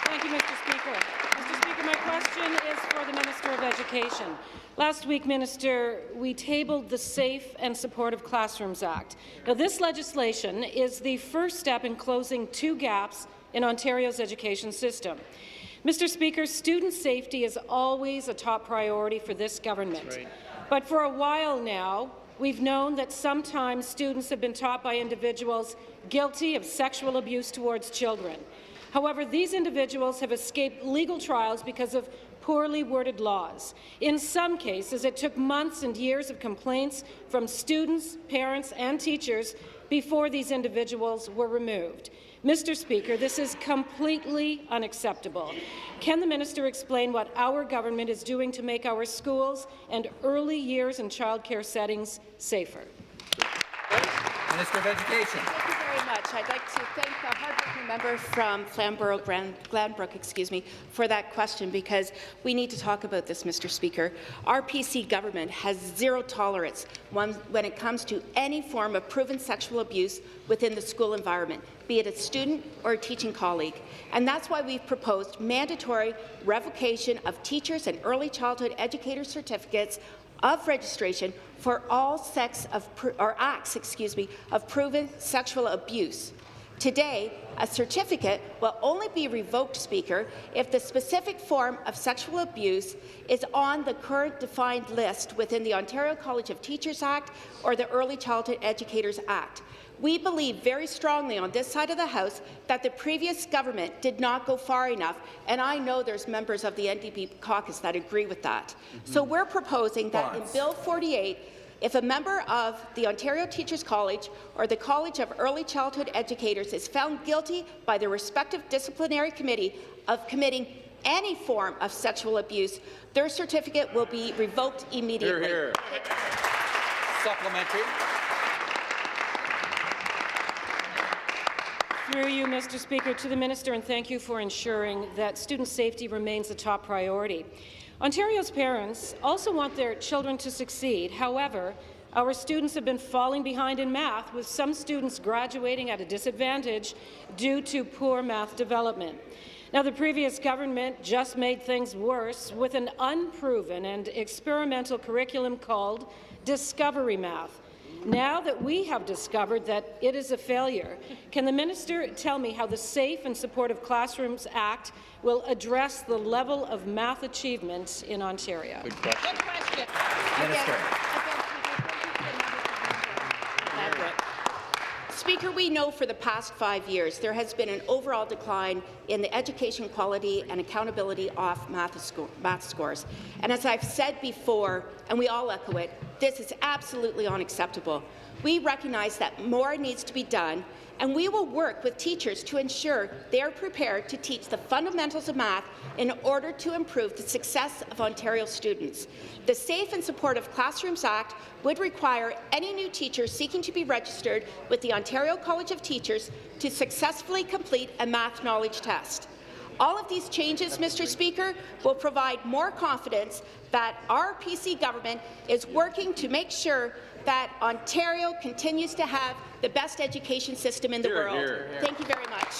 Thank you, Mr. Speaker. Mr. Speaker, my question is for the Minister of Education. Last week, Minister, we tabled the Safe and Supportive Classrooms Act. Now, this legislation is the first step in closing two gaps in Ontario's education system. Mr. Speaker, student safety is always a top priority for this government. Right. But for a while now, we've known that sometimes students have been taught by individuals guilty of sexual abuse towards children. However, these individuals have escaped legal trials because of poorly worded laws. In some cases, it took months and years of complaints from students, parents and teachers before these individuals were removed. Mr. Speaker, this is completely unacceptable. Can the minister explain what our government is doing to make our schools and early years and childcare settings safer? Minister of Education. Thank you very much. I'd like to thank the hardworking member from Glanbrook, for that question, because we need to talk about this, Mr. Speaker. Our PC government has zero tolerance when it comes to any form of proven sexual abuse within the school environment, be it a student or a teaching colleague. And that's why we've proposed mandatory revocation of teachers and early childhood educator certificates of registration for all acts of proven sexual abuse. Today, a certificate will only be revoked, Speaker, if the specific form of sexual abuse is on the current defined list within the Ontario College of Teachers Act or the Early Childhood Educators Act. We believe very strongly on this side of the House that the previous government did not go far enough, and I know there's members of the NDP caucus that agree with that. So we're proposing that in Bill 48, if a member of the Ontario Teachers College or the College of Early Childhood Educators is found guilty by their respective disciplinary committee of committing any form of sexual abuse, their certificate will be revoked immediately. Hear, hear. Supplementary. Through you, Mr. Speaker, to the minister, and thank you for ensuring that student safety remains a top priority. Ontario's parents also want their children to succeed. However, our students have been falling behind in math, with some students graduating at a disadvantage due to poor math development. Now, the previous government just made things worse with an unproven and experimental curriculum called Discovery Math. Now that we have discovered that it is a failure, can the minister tell me how the Safe and Supportive Classrooms Act will address the level of math achievement in Ontario? Good question. Good question. Minister. Speaker, we know for the past 5 years there has been an overall decline in the education quality and accountability of math scores. And as I've said before, and we all echo it, this is absolutely unacceptable. We recognize that more needs to be done, and we will work with teachers to ensure they are prepared to teach the fundamentals of math in order to improve the success of Ontario students. The Safe and Supportive Classrooms Act would require any new teacher seeking to be registered with the Ontario College of Teachers to successfully complete a math knowledge test. All of these changes, Mr. Speaker, will provide more confidence that our PC government is working to make sure that Ontario continues to have the best education system in the world. Thank you very much.